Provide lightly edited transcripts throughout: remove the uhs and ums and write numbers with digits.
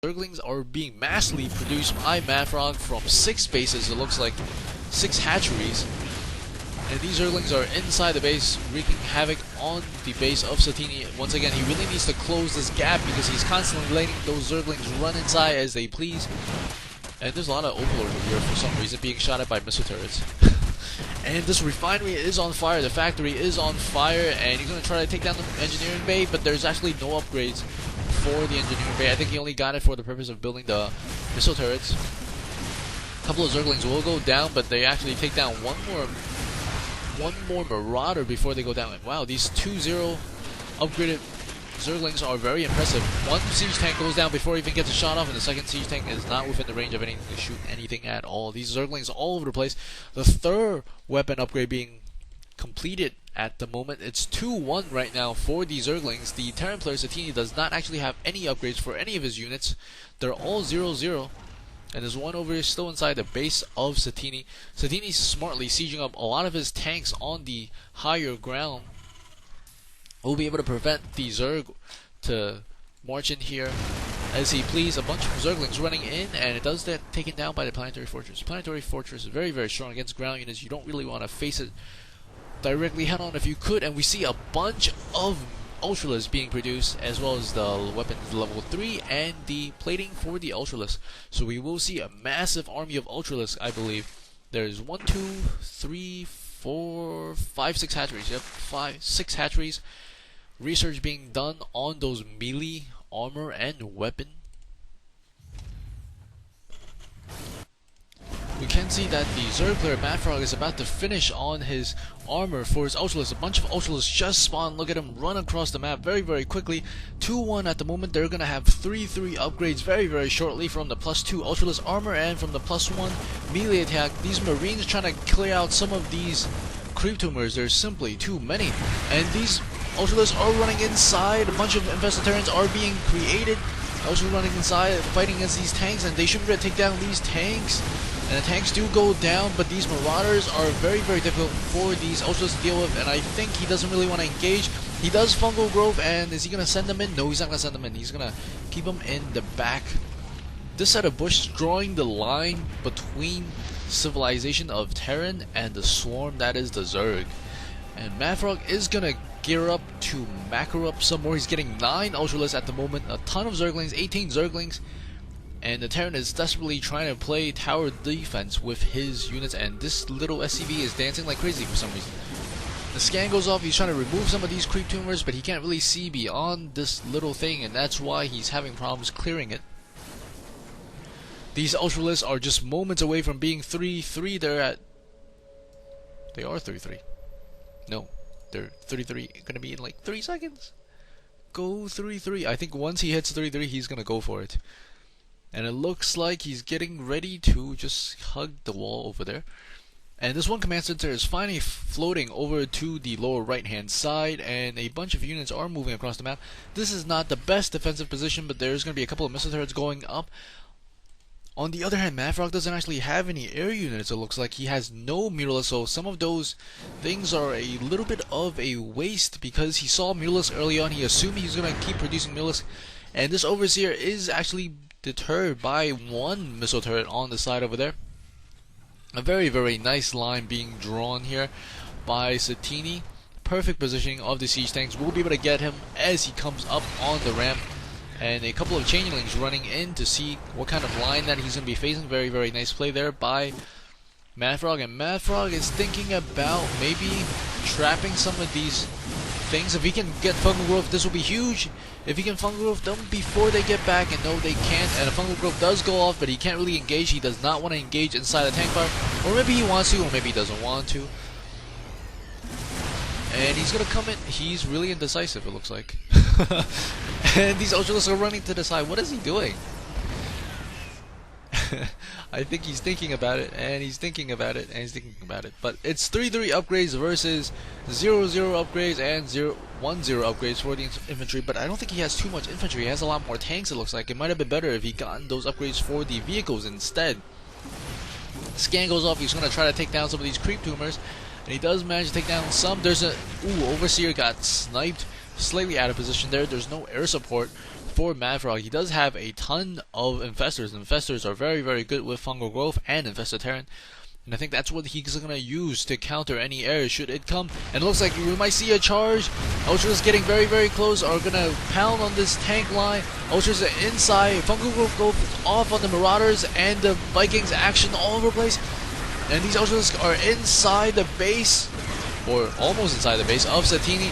Zerglings are being massively produced by MaDFroG from 6 bases. It looks like 6 hatcheries. And these Zerglings are inside the base, wreaking havoc on the base of Satiini. Once again, he really needs to close this gap because he's constantly letting those Zerglings run inside as they please. And there's a lot of Overlords over here for some reason being shot at by missile turrets. And this refinery is on fire, the factory is on fire, and he's going to try to take down the engineering bay, but there's actually no upgrades for the engineering bay. I think he only got it for the purpose of building the missile turrets. A couple of Zerglings will go down, but they actually take down one more Marauder before they go down. Wow, these 2-0 upgraded Zerglings are very impressive. One siege tank goes down before he even gets a shot off, and the second siege tank is not within the range of anything to shoot anything at all. These Zerglings all over the place. The third weapon upgrade being completed at the moment. It's 2-1 right now for the Zerglings. The Terran player Satiini does not actually have any upgrades for any of his units. They're all 0-0. And there's one over here still inside the base of Satiini. Satiini's smartly sieging up a lot of his tanks on the higher ground. Will be able to prevent the Zerg to march in here as he please. A bunch of Zerglings running in, and it does get taken down by the Planetary Fortress. Planetary Fortress is very, very strong against ground units. You don't really want to face it directly head on if you could, and we see a bunch of Ultralists being produced, as well as the weapons level 3 and the plating for the Ultralists. So we will see a massive army of Ultralists, I believe. There's 1, 2, 3, 4, 5, 6 hatcheries. Yep, 6 hatcheries. Research being done on those melee armor and weapon. We can see that the Zerg player MaDFroG is about to finish on his armor for his Ultralists. A bunch of Ultralists just spawned. Look at him run across the map very, very quickly. 2-1 at the moment. They're going to have 3-3 upgrades very, very shortly from the +2 Ultralist armor and from the +1 melee attack. These Marines trying to clear out some of these creep tumors. There's simply too many. And these Ultralists are running inside. A bunch of infested Terrans are being created. Also running inside, fighting against these tanks, and they should be able to take down these tanks. And the tanks do go down, but these Marauders are very, very difficult for these Ultras to deal with, and I think he doesn't really want to engage. He does Fungal Grove, and is he going to send them in? No, he's not going to send them in. He's going to keep them in the back. This set of bush drawing the line between civilization of Terran and the swarm that is the Zerg. And MaDFroG is going to gear up to macro up some more. He's getting 9 Ultralists at the moment, a ton of Zerglings, 18 Zerglings. And the Terran is desperately trying to play tower defense with his units, and this little SCV is dancing like crazy for some reason. The scan goes off, he's trying to remove some of these creep tumors, but he can't really see beyond this little thing, and that's why he's having problems clearing it. These Ultralists are just moments away from being 3-3. They are 3-3. No, they're 3-3. Gonna be in like 3 seconds. Go 3-3. I think once he hits 3-3, he's gonna go for it. And it looks like he's getting ready to just hug the wall over there. And this one command center is finally floating over to the lower right hand side, and a bunch of units are moving across the map. This is not the best defensive position, but there's going to be a couple of missile turrets going up. On the other hand, MaDFroG doesn't actually have any air units. It looks like he has no muralists, so some of those things are a little bit of a waste, because he saw muralists early on. He assumed he's going to keep producing muralists, and this overseer is actually deterred by one missile turret on the side over there. A very, very nice line being drawn here by Satiini. Perfect positioning of the siege tanks. We'll be able to get him as he comes up on the ramp. And a couple of changelings running in to see what kind of line that he's going to be facing. Very, very nice play there by MaDFroG. And MaDFroG is thinking about maybe trapping some of these things. If he can get Fungal Growth, this will be huge. If he can Fungal Growth them before they get back, and no, they can't. And a Fungal Growth does go off, but he can't really engage. He does not want to engage inside the tank farm. Or maybe he wants to, or maybe he doesn't want to. And he's going to come in. He's really indecisive, it looks like. And these Ultralists are running to the side. What is he doing? I think he's thinking about it, and he's thinking about it, and he's thinking about it. But it's 3-3 upgrades versus 0-0 upgrades and 1-0 upgrades for the infantry. But I don't think he has too much infantry. He has a lot more tanks, it looks like. It might have been better if he gotten those upgrades for the vehicles instead. Scan goes off. He's going to try to take down some of these creep tumors. And he does manage to take down some. There's a... Ooh, Overseer got sniped. Slightly out of position there. There's no air support for MaDFroG. He does have a ton of infestors. Infestors are very, very good with fungal growth and infested Terran. And I think that's what he's going to use to counter any error should it come. And it looks like we might see a charge. Ultras getting very, very close, are going to pound on this tank line. Ultras are inside. Fungal growth goes off on the Marauders and the Vikings. Action all over the place. And these Ultras are inside the base, or almost inside the base of Satiini.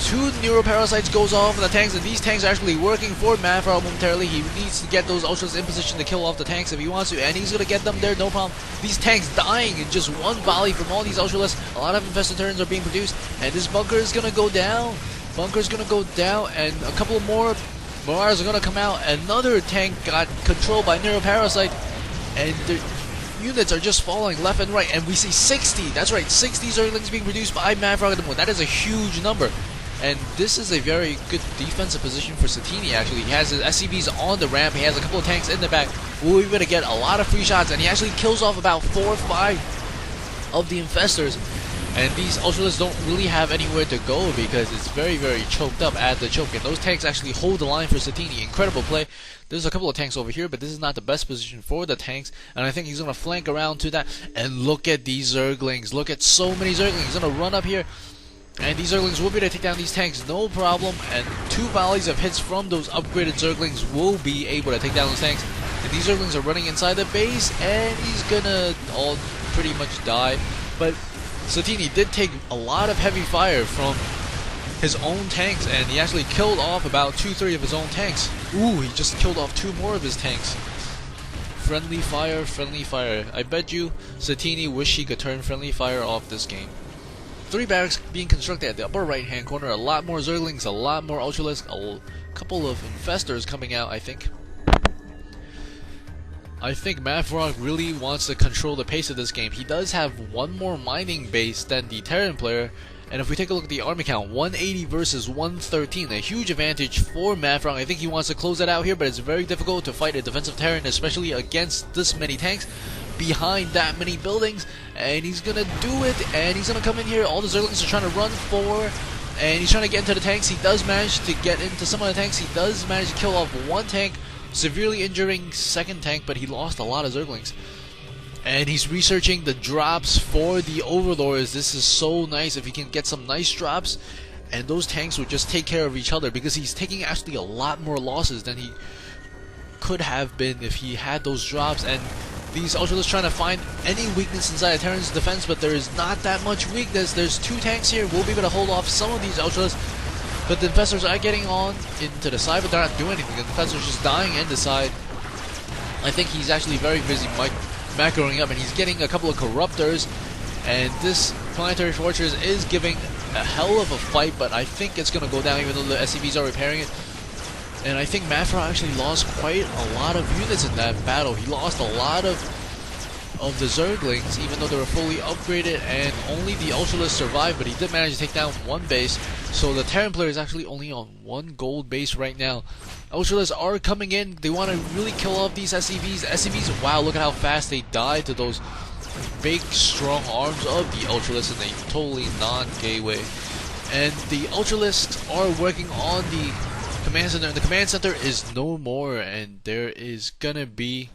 2 neuroparasites goes off on the tanks, and these tanks are actually working for MaDFroG momentarily. He needs to get those Ultras in position to kill off the tanks if he wants to, and he's going to get them there, no problem. These tanks dying in just one volley from all these Ultralists. A lot of infested Terrans are being produced, and this bunker is going to go down. Bunker's going to go down, and a couple more Marauders are going to come out. Another tank got controlled by neuroparasite, and the units are just falling left and right, and we see 60, that's right, 60 Zerglings being produced by MaDFroG at the moment. That is a huge number. And this is a very good defensive position for Satiini, actually. He has his SCVs on the ramp, he has a couple of tanks in the back. We're going to get a lot of free shots, and he actually kills off about 4 or 5 of the infestors. And these Ultralists don't really have anywhere to go because it's very, very choked up at the choke. And those tanks actually hold the line for Satiini. Incredible play. There's a couple of tanks over here, but this is not the best position for the tanks. And I think he's going to flank around to that. And look at these Zerglings. Look at so many Zerglings. He's going to run up here. And these Zerglings will be able to take down these tanks, no problem. And 2 volleys of hits from those upgraded Zerglings will be able to take down those tanks. And these Zerglings are running inside the base, and he's gonna all pretty much die. But Satiini did take a lot of heavy fire from his own tanks, and he actually killed off about 2-3 of his own tanks. Ooh, he just killed off 2 more of his tanks. Friendly fire, friendly fire. I bet you Satiini wish he could turn friendly fire off this game. 3 barracks being constructed at the upper right hand corner, a lot more Zerglings, a lot more Ultralists, a couple of infestors coming out, I think. I think MaDFroG really wants to control the pace of this game. He does have 1 more mining base than the Terran player, and if we take a look at the army count, 180 versus 113, a huge advantage for MaDFroG. I think he wants to close that out here, but it's very difficult to fight a defensive Terran, especially against this many tanks behind that many buildings. And he's gonna do it, and he's gonna come in here. All the Zerglings are trying to run for, and he's trying to get into the tanks. He does manage to get into some of the tanks. He does manage to kill off 1 tank, severely injuring 2nd tank, but he lost a lot of Zerglings. And he's researching the drops for the Overlords. This is so nice if he can get some nice drops, and those tanks would just take care of each other, because he's taking actually a lot more losses than he could have been if he had those drops. And these Ultralists trying to find any weakness inside of Terran's defense, but there is not that much weakness. There's 2 tanks here. We'll be able to hold off some of these Ultralists, but the infestors are getting on into the side, but they're not doing anything. The infestors just dying in the side. I think he's actually very busy macroing up, and he's getting a couple of corruptors, and this planetary fortress is giving a hell of a fight, but I think it's going to go down even though the SCVs are repairing it. And I think MaDFroG actually lost quite a lot of units in that battle. He lost a lot of the Zerglings, even though they were fully upgraded, and only the Ultralists survived, but he did manage to take down 1 base. So the Terran player is actually only on 1 gold base right now. Ultralists are coming in. They want to really kill off these SCVs. SCVs, wow, look at how fast they die to those big, strong arms of the Ultralists in a totally non-gay way. And the Ultralists are working on the command center, and the command center is no more, and there is gonna be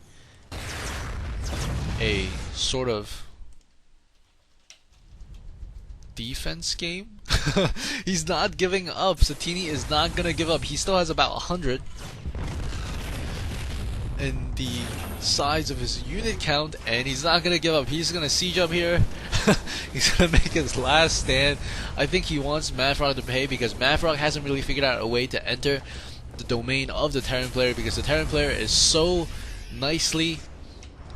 a sort of defense game. He's not giving up. Satiini is not gonna give up. He still has about 100 in the size of his unit count, and he's not gonna give up. He's gonna siege up here. He's gonna make his last stand. I think he wants MaDFroG to pay, because MaDFroG hasn't really figured out a way to enter the domain of the Terran player, because the Terran player is so nicely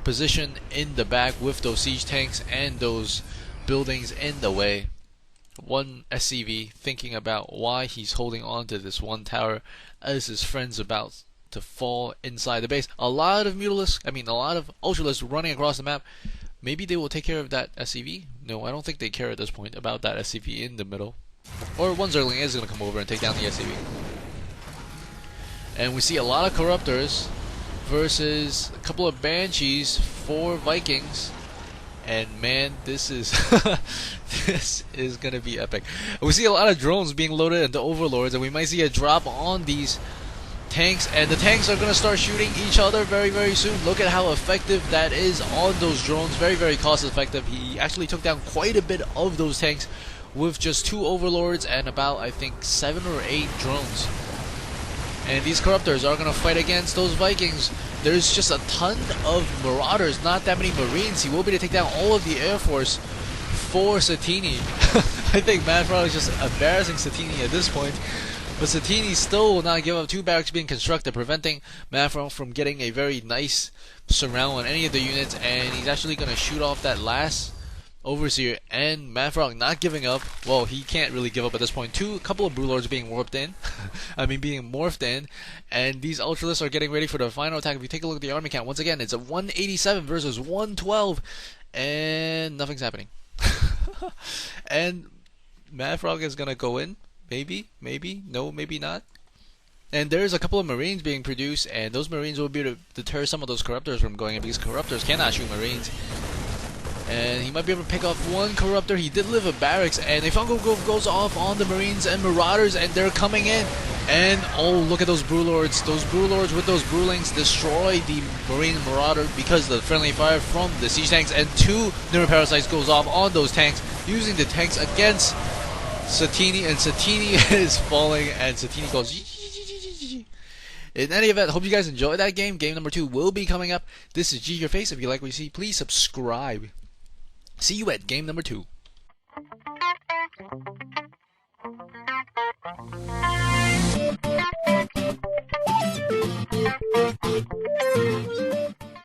positioned in the back with those siege tanks and those buildings in the way. 1 SCV thinking about why he's holding on to this 1 tower as his friend's about to fall inside the base. A lot of Ultralists running across the map. Maybe they will take care of that SCV? No, I don't think they care at this point about that SCV in the middle. Or 1 Zergling is going to come over and take down the SCV. And we see a lot of Corruptors versus a couple of Banshees for Vikings. And man, this is this is going to be epic. We see a lot of drones being loaded into Overlords, and we might see a drop on these tanks, and the tanks are going to start shooting each other very, very soon. Look at how effective that is on those drones. Very, very cost effective. He actually took down quite a bit of those tanks with just 2 overlords and about, I think, 7 or 8 drones. And these corruptors are going to fight against those Vikings. There's just a ton of marauders, not that many marines. He will be able to take down all of the air force for Satiini. I think MaDFroG is just embarrassing Satiini at this point. But Satiini still will not give up. 2 barracks being constructed, preventing MaDFroG from getting a very nice surround on any of the units. And he's actually going to shoot off that last Overseer, and MaDFroG not giving up. Well, he can't really give up at this point. A couple of Brewlords being warped in. being morphed in. And these Ultralists are getting ready for the final attack. If you take a look at the army count, once again, it's a 187 versus 112. And nothing's happening. And MaDFroG is going to go in. Maybe, no, maybe not. And there's a couple of Marines being produced, and those Marines will be able to deter some of those Corruptors from going in, because Corruptors cannot shoot Marines. And he might be able to pick off one Corruptor. He did live a barracks, and a Fungal Grove goes off on the Marines and Marauders, and they're coming in. And oh, look at those Brewlords. Those Brewlords with those Brewlings destroy the Marine Marauder because of the friendly fire from the siege tanks, and 2 Neuroparasites goes off on those tanks, using the tanks against Satiini, and Satiini is falling, and Satiini goes GG. In any event, hope you guys enjoyed that game. Game number 2 will be coming up. This is G Your Face. If you like what you see, please subscribe. See you at game number 2.